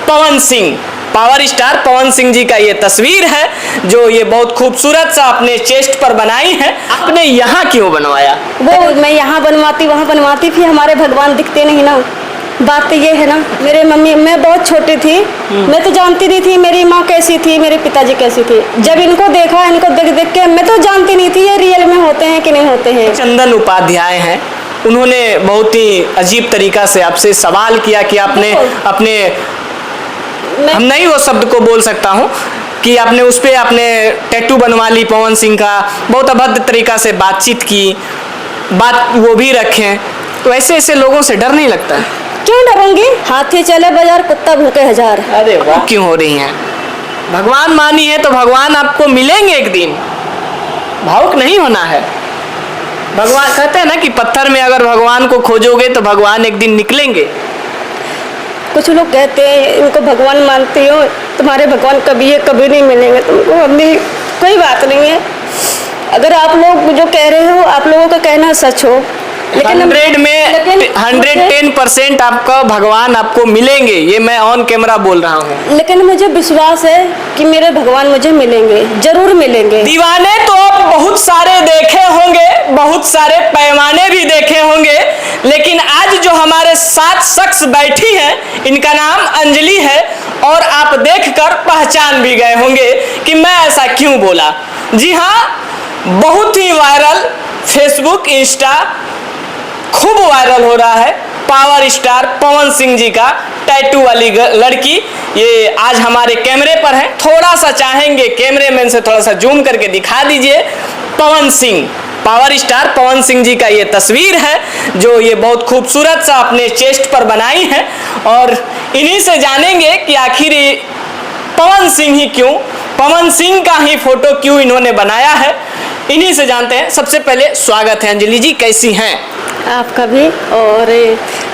Pawan Singh, power star Pawan Singh ji का ये तस्वीर है जो ये बहुत खूबसूरत सा अपने चेस्ट पर बनाई है। आपने यहाँ क्यों बनवाया? वो मैं यहाँ बनवाती वहाँ बनवाती थी, हमारे भगवान दिखते नहीं ना। बात तो ये है ना, मेरे मम्मी, मैं बहुत छोटी थी, मैं तो जानती नहीं थी मेरी माँ कैसी थी, मेरे पिताजी कैसी थी। जब इनको देखा, इनको देख देख के मैं तो जानती नहीं थी ये रियल में होते हैं कि नहीं होते हैं। चंदन उपाध्याय हैं, उन्होंने बहुत ही अजीब तरीका से आपसे सवाल किया कि आपने अपने, हम नहीं वो शब्द को बोल सकता हूँ कि आपने उस पर आपने टैटू बनवा ली पवन सिंह का, बहुत अभद्र तरीका से बातचीत की, बात वो भी रखें, तो ऐसे ऐसे लोगों से डर नहीं लगता? क्यों डरूंगी? हाथी चले बाजार, कुत्ता भूखे हजार। अरे वाह, क्यों हो रही हैं? भगवान मानी है तो भगवान आपको मिलेंगे एक दिन, भावुक नहीं होना है। भगवान कहते हैं ना कि पत्थर में अगर भगवान को खोजोगे तो भगवान एक दिन निकलेंगे। कुछ लोग कहते हैं इनको भगवान मानती हो, तुम्हारे भगवान कभी है कभी नहीं मिलेंगे तुमको। अभी कोई बात नहीं है, अगर आप लोग जो कह रहे हो आप लोगों का कहना सच हो, लेकिन 100 में 110% आपका भगवान आपको मिलेंगे, ये मैं ऑन कैमरा बोल रहा हूँ। लेकिन मुझे विश्वास है कि मेरे भगवान मुझे मिलेंगे, जरूर मिलेंगे। दीवाने तो आप बहुत सारे देखे होंगे, बहुत सारे पैमाने भी देखे होंगे, लेकिन आज जो हमारे साथ शख्स बैठी हैं इनका नाम अंजलि है, और आप देखकर पहचान भी गए होंगे कि मैं ऐसा क्यों बोला। जी हाँ, बहुत ही वायरल, फेसबुक इंस्टा खूब वायरल हो रहा है पावर स्टार पवन सिंह जी का टैटू वाली लड़की, ये आज हमारे कैमरे पर है। थोड़ा सा चाहेंगे कैमरेमैन से थोड़ा सा जूम करके दिखा दीजिए। पवन सिंह, पावर स्टार पवन सिंह जी का ये तस्वीर है जो ये बहुत खूबसूरत सा अपने चेस्ट पर बनाई है, और इन्हीं से जानेंगे कि आखिर पवन सिंह ही क्यों, पवन सिंह का ही फोटो क्यों इन्होंने बनाया है, इन्हीं से जानते हैं। सबसे पहले स्वागत है अंजलि जी, कैसी हैं? आपका भी, और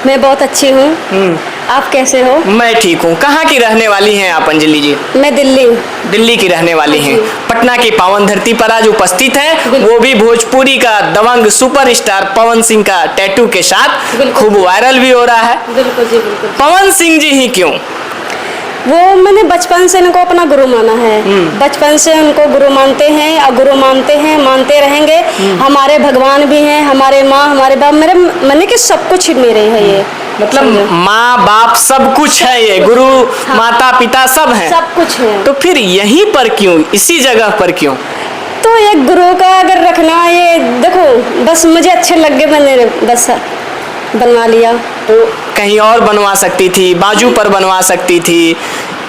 मैं बहुत अच्छी हूँ। आप कैसे हो? मैं ठीक हूँ। कहाँ की रहने वाली हैं आप अंजलि जी? मैं दिल्ली की रहने वाली हैं। पटना की पावन धरती पर आज उपस्थित हैं, वो भी भोजपुरी का दबंग सुपरस्टार पवन सिंह का टैटू के साथ, खूब वायरल भी हो रहा है। बिल्कुल जी, बिल्कुल। पवन सिंह जी ही क्यों? वो मैंने बचपन से इनको अपना गुरु माना है, बचपन से उनको गुरु मानते हैं और गुरु मानते हैं, मानते रहेंगे। हमारे भगवान भी हैं, हमारे माँ, हमारे बाप, मेरे मैंने कि सब कुछ मेरे है ये, मतलब माँ बाप सब कुछ है ये, गुरु माता पिता सब हैं, सब कुछ है। तो फिर यहीं पर क्यों, इसी जगह पर क्यों? तो एक गुरु का अगर रखना, ये देखो बस मुझे अच्छे लग गए, मैंने बस बनवा लिया। तो कहीं और बनवा सकती थी, बाजू पर बनवा सकती थी,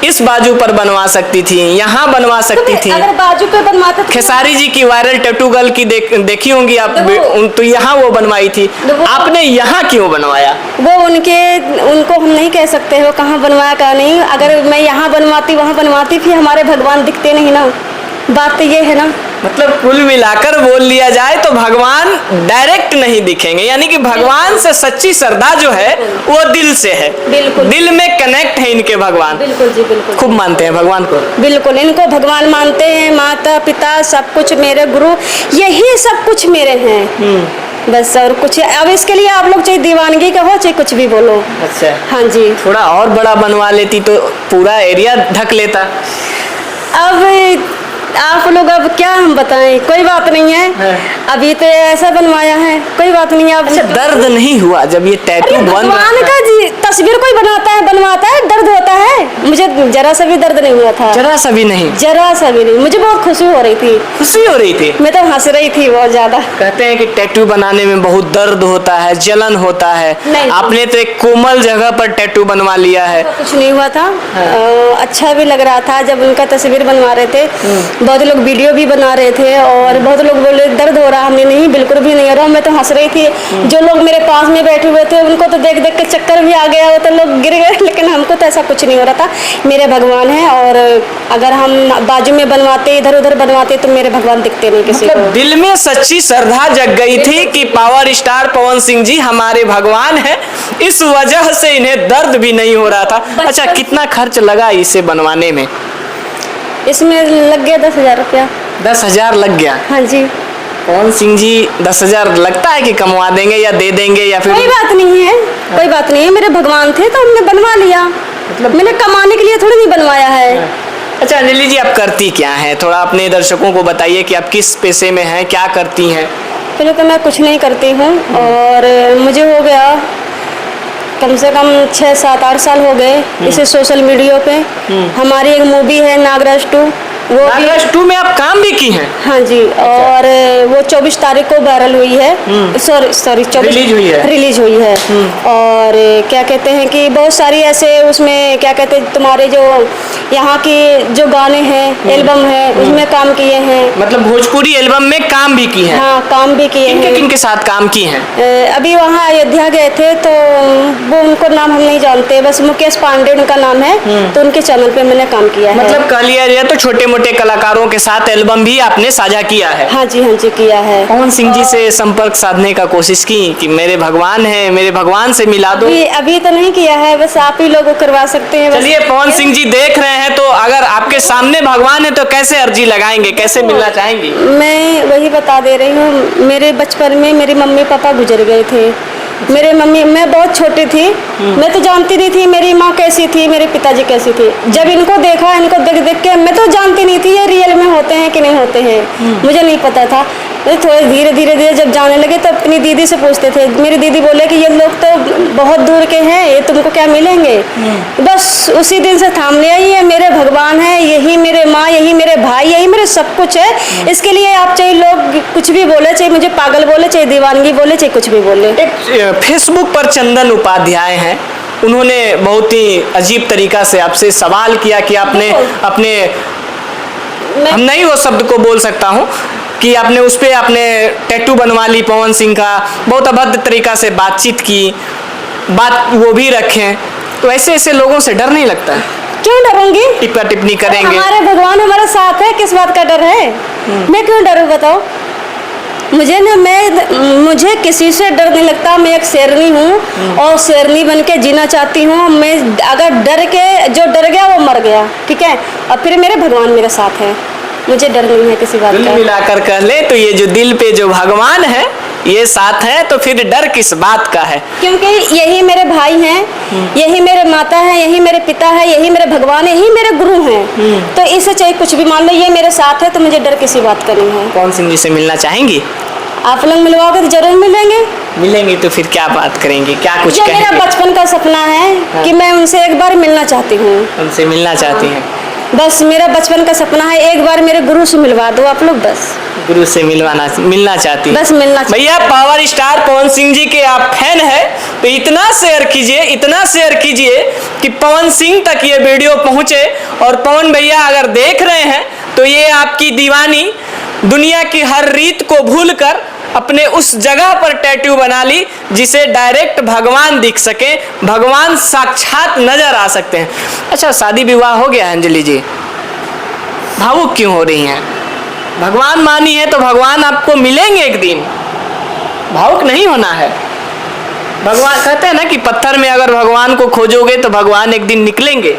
इस बाजू पर बनवा सकती थी, यहाँ बनवा सकती थी। अगर बाजू पे बनवाते तो खेसारी जी की वायरल टैटू गर्ल की देखी होंगी आप, तो यहाँ वो बनवाई थी, आपने यहाँ क्यों बनवाया? वो उनको हम नहीं कह सकते हो कहाँ बनवाया कहाँ नहीं। अगर मैं यहाँ बनवाती वहाँ बनवाती थी, हमारे भगवान दिखते नहीं ना। बात तो ये है ना, मतलब कुल मिलाकर बोल लिया जाए तो भगवान डायरेक्ट नहीं दिखेंगे, यानी कि भगवान से सच्ची श्रद्धा जो है वो दिल से है, बिल्कुल दिल में कनेक्ट है इनके भगवान। बिल्कुल जी, बिल्कुल खूब मानते हैं भगवान को। बिल्कुल, इनको भगवान मानते हैं, माता पिता सब कुछ मेरे, गुरु यही सब कुछ मेरे हैं, बस और कुछ। अब इसके लिए आप लोग चाहे दीवानगी कहो चाहे कुछ भी बोलो। अच्छा, हाँ जी। थोड़ा और बड़ा बनवा लेती तो पूरा एरिया ढक लेता। अब आप लोग, अब क्या हम बताएं, कोई बात नहीं है, अभी तो ऐसा बनवाया है, कोई बात नहीं है। अच्छा, दर्द नहीं हुआ जब ये टैटू भगवान का जी तस्वीर कोई बनाता है, बनवाता है, दर्द होता है? मुझे जरा सा भी दर्द नहीं हुआ था, जरा सा भी नहीं, जरा सा भी नहीं। मुझे बहुत खुशी हो रही थी। खुशी हो रही थी? मैं तो हंस रही थी बहुत ज्यादा। कहते हैं कि टैटू बनाने में बहुत दर्द होता है, जलन होता है, आपने तो एक कोमल जगह पर टैटू बनवा लिया है। कुछ नहीं हुआ था। अच्छा भी लग रहा था जब उनका तस्वीर बनवा रहे थे, बहुत लोग वीडियो भी बना रहे थे, और बहुत लोग बोले दर्द हो रहा, हमने नहीं, बिल्कुल भी नहीं हो रहा। मैं तो हंस रही थी, जो लोग मेरे पास में बैठे हुए थे उनको तो देख देख के चक्कर भी आ गया, वो तो लोग गिर गए, लेकिन हमको तो ऐसा कुछ नहीं हो रहा था। मेरे भगवान हैं, और अगर हम बाजू में बनवाते, इधर उधर बनवाते, तो मेरे भगवान दिखते नहीं किसी को। दिल में सच्ची श्रद्धा जग गई थी कि पावर स्टार पवन सिंह जी हमारे भगवान हैं, इस वजह से इन्हें दर्द भी नहीं हो रहा था। अच्छा, कितना खर्च लगा इसे बनवाने में? इसमें लग गया 10,000 रुपया। 10,000 लग गया? हाँ जी। पवन सिंह जी 10,000 लगता है कि कमवा देंगे या दे देंगे, या फिर? कोई बात नहीं है, कोई बात नहीं है, मेरे भगवान थे तो हमने बनवा लिया। मतलब मैंने कमाने के लिए थोड़ी नहीं बनवाया है। अच्छा अंजलि जी, आप करती क्या हैं? थोड़ा अपने दर्शकों को बताइए कि आप किस पेशे में हैं, क्या करती हैं? पहले तो मैं कुछ नहीं करती हूँ और मुझे हो गया कम से कम 6, 7, 8 साल हो गए इसे सोशल मीडिया पे। हमारी एक मूवी है नागराज 2, वो भी नागराज 2 में आप काम भी की हैं? हाँ जी। और वो 24 तारीख को वायरल हुई है, सॉरी 24 रिलीज हुई है। और क्या कहते हैं कि बहुत सारी ऐसे उसमें क्या कहते हैं तुम्हारे जो यहाँ की जो गाने हैं, एल्बम है, उसमें काम किए हैं। मतलब भोजपुरी एल्बम में काम भी की हैं? हाँ, काम भी किए हैं। किनके साथ काम की हैं? अभी वहाँ अयोध्या गए थे तो वो उनको नाम हम नहीं जानते, बस मुकेश पांडे उनका नाम है, तो उनके चैनल पे मैंने काम किया है। मतलब कह लिया जाए तो छोटे मोटे कलाकारों के साथ एल्बम भी आपने साझा किया है? हाँ जी, हाँ जी, किया है। पवन सिंह जी से संपर्क साधने का कोशिश की कि मेरे भगवान हैं, मेरे भगवान से मिला दो? अभी तो नहीं किया है, बस आप ही लोग करवा सकते हैं। चलिए, पवन सिंह जी देख रहे हैं तो अगर आपके सामने भगवान है तो कैसे अर्जी लगाएंगे, कैसे मिलना चाहेंगी? मैं वही बता दे रही हूँ, मेरे बचपन में मेरे मम्मी पापा गुजर गए थे। मेरे मम्मी, मैं बहुत छोटी थी, मैं तो जानती नहीं थी मेरी माँ कैसी थी, मेरे पिताजी कैसी थी। जब इनको देखा, इनको देख देख के मैं तो जानती नहीं थी ये रियल में होते हैं कि नहीं होते हैं, मुझे नहीं पता था। थोड़े धीरे धीरे जब जाने लगे तो अपनी दीदी से पूछते थे। मेरी दीदी बोले कि ये लोग तो बहुत दूर के हैं, ये तुमको क्या मिलेंगे। बस उसी दिन से थाम लिया, ये मेरे भगवान है, यही मेरे माँ, यही मेरे भाई, यही मेरे सब कुछ है। इसके लिए आप चाहे लोग कुछ भी बोले, चाहे मुझे पागल बोले, चाहे दीवानगी बोले, चाहे कुछ भी बोले। एक फेसबुक पर चंदन उपाध्याय हैं, उन्होंने बहुत ही अजीब तरीका से आपसे सवाल किया कि आपने अपने, हम नहीं वो शब्द को बोल सकता हूँ, कि आपने उस पर आपने टैटू बनवा ली पवन सिंह का, बहुत अभद्र तरीका से बातचीत की, बात वो भी रखें, तो ऐसे ऐसे लोगों से डर नहीं लगता? क्यों डरूंगी? टिप्पा टिप्पणी करेंगे। हमारे भगवान हमारे साथ है, किस बात का डर है? मैं क्यों डरूं बताओ? मुझे किसी से डर नहीं लगता। मैं एक शेरनी हूँ और शेरनी बन के जीना चाहती हूँ। मैं अगर डर के जो डर गया वो मर गया, ठीक है। और फिर मेरे भगवान मेरे साथ है, मुझे डर नहीं है किसी बात का। कुल मिलाकर कह ले तो ये जो दिल पे जो भगवान है ये साथ है, तो फिर डर किस बात का है? क्योंकि यही मेरे भाई हैं, यही मेरे माता है, यही मेरे पिता है, यही मेरे भगवान है, यही मेरे गुरु हैं। तो इससे चाहे कुछ भी मान लो, ये मेरे साथ है, तो मुझे डर किसी बात का नहीं है। पवन सिंह जी से मिलना चाहेंगी? आप लोग मिलवाओगे तो जरूर मिलेंगे। मिलेंगे तो फिर क्या बात करेंगे, क्या कुछ जो मेरा बचपन का सपना है कि मैं उनसे एक बार मिलना चाहती हूँ। उनसे मिलना चाहती हैं? बस मेरा बचपन का सपना है, एक बार मेरे गुरु से मिलवा दो आप लोग, बस। गुरु से मिलना चाहती हैं? बस मिलना। भैया, पावर स्टार पवन सिंह जी के आप फैन हैं तो इतना शेयर कीजिए, इतना शेयर कीजिए कि पवन सिंह तक ये वीडियो पहुंचे। और पवन भैया अगर देख रहे हैं तो ये आपकी दीवानी दुनिया की हर रीत को भूलकर अपने उस जगह पर टैटू बना ली जिसे डायरेक्ट भगवान दिख सके, भगवान साक्षात नजर आ सकते हैं। अच्छा, शादी विवाह हो गया है अंजलि जी, भावुक क्यों हो रही हैं? भगवान मानी है तो भगवान आपको मिलेंगे एक दिन, भावुक नहीं होना है। भगवान कहते हैं ना कि पत्थर में अगर भगवान को खोजोगे तो भगवान एक दिन निकलेंगे।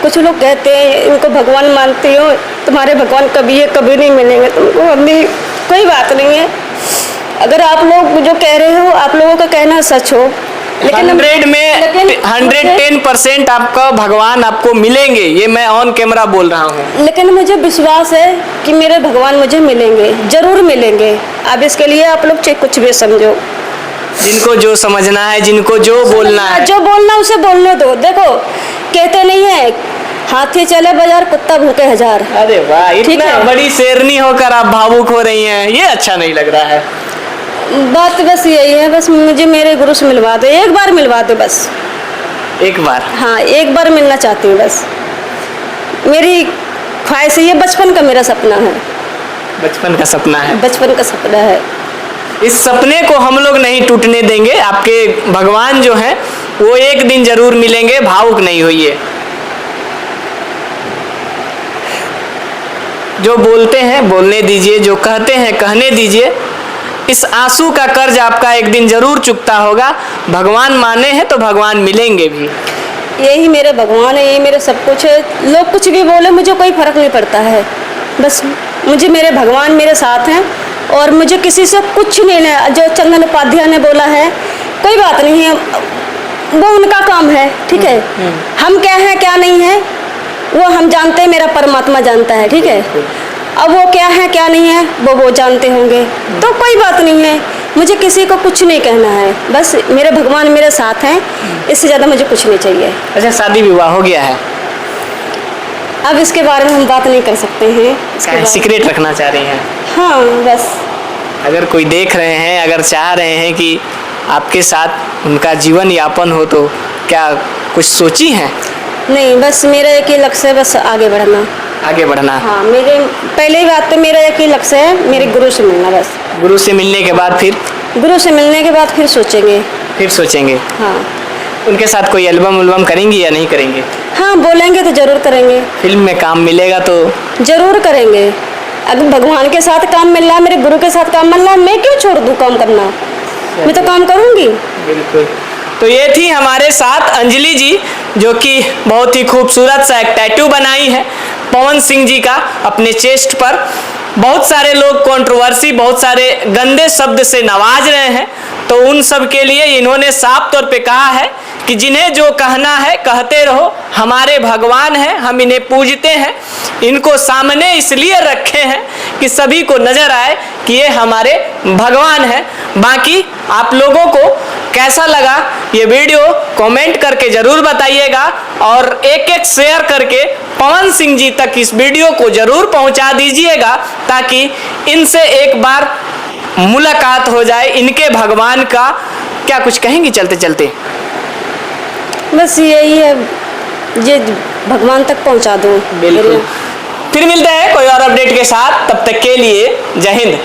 कुछ लोग कहते हैं इनको भगवान मानती हो, तुम्हारे भगवान कभी है कभी नहीं मिलेंगे तुमको। अभी कोई बात नहीं है, अगर आप लोग जो कह रहे हो आप लोगों का कहना सच हो, लेकिन 100 में 110% आपका भगवान आपको मिलेंगे, ये मैं ऑन कैमरा बोल रहा हूँ। लेकिन मुझे विश्वास है कि मेरे भगवान मुझे मिलेंगे, जरूर मिलेंगे। अब इसके लिए आप लोग चाहे कुछ भी समझो, जिनको जो समझना है, जिनको जो बोलना है, जो बोलना उसे बोलने दो। देखो कहते नहीं है हाथी चले बाजार कुत्ता भूखे हजार। अरे वाह, इतना बड़ी शेरनी होकर आप भावुक हो रही हैं, ये अच्छा नहीं लग रहा है। बात बस यही है, बस मुझे मेरे गुरु से मिलवा दो, एक बार मिलवा दो बस। एक बार? हाँ, एक बार मिलना चाहती हूँ बस। मेरी ख्वाहिश है, ये बचपन का मेरा सपना है। बचपन का सपना है? बचपन का सपना है। इस सपने को हम लोग नहीं टूटने देंगे। आपके भगवान जो हैं वो एक दिन जरूर मिलेंगे, भावुक नहीं होइए। जो बोलते हैं बोलने दीजिए, जो कहते हैं कहने दीजिए। इस आंसू का कर्ज आपका एक दिन जरूर चुकता होगा। भगवान माने हैं तो भगवान मिलेंगे भी। यही मेरे भगवान है, यही मेरे सब कुछ है। लोग कुछ भी बोले मुझे कोई फर्क नहीं पड़ता है, बस मुझे मेरे भगवान मेरे साथ हैं और मुझे किसी से कुछ नहीं लेना। जो चंदन उपाध्याय ने बोला है, कोई बात नहीं है, वो उनका काम है, ठीक है। हम क्या है क्या नहीं है वो हम जानते हैं, मेरा परमात्मा जानता है, ठीक है। अब वो क्या है क्या नहीं है वो जानते होंगे, तो कोई बात नहीं है। मुझे किसी को कुछ नहीं कहना है, बस मेरे भगवान मेरे साथ हैं, इससे ज़्यादा मुझे कुछ नहीं चाहिए। अच्छा, शादी विवाह हो गया है? अब इसके बारे में हम बात नहीं कर सकते हैं, सीक्रेट रखना चाह रही हैं? हाँ बस। अगर कोई देख रहे हैं, अगर चाह रहे हैं कि आपके साथ उनका जीवन यापन हो, तो क्या कुछ सोची हैं? नहीं, बस मेरा एक ही लक्ष्य है, बस आगे बढ़ना। आगे बढ़ना? हाँ, मेरे पहली बात तो मेरा एक ही लक्ष्य है, मेरे गुरु से मिलना बस। गुरु से मिलने के बाद फिर? गुरु से मिलने के बाद फिर सोचेंगे। फिर सोचेंगे? हाँ। उनके साथ कोई एल्बम उल्बम करेंगी या नहीं करेंगे? हाँ, बोलेंगे तो जरूर करेंगे। फिल्म में काम मिलेगा तो? जरूर करेंगे। अगर भगवान के साथ काम मिल रहा है, मेरे गुरु के साथ काम मिल रहा है, मैं क्यों छोड़ दूँ काम करना? मैं तो काम करूँगी। बिल्कुल। तो ये थी हमारे साथ अंजलि जी, जो कि बहुत ही खूबसूरत सा एक टैटू बनाई है पवन सिंह जी का अपने चेस्ट पर। बहुत सारे लोग कंट्रोवर्सी, बहुत सारे गंदे शब्द से नवाज रहे हैं, तो उन सब के लिए इन्होंने साफ तौर पे कहा है कि जिन्हें जो कहना है कहते रहो, हमारे भगवान हैं, हम इन्हें पूजते हैं, इनको सामने इसलिए रखे हैं कि सभी को नजर आए कि ये हमारे भगवान हैं। बाकी आप लोगों को कैसा लगा ये वीडियो कमेंट करके ज़रूर बताइएगा, और एक एक शेयर करके पवन सिंह जी तक इस वीडियो को ज़रूर पहुंचा दीजिएगा, ताकि इनसे एक बार मुलाकात हो जाए, इनके भगवान का। क्या कुछ कहेंगी चलते चलते? बस यही है, ये भगवान तक पहुंचा दो। बिल्कुल। फिर मिलते हैं कोई और अपडेट के साथ, तब तक के लिए जय हिंद।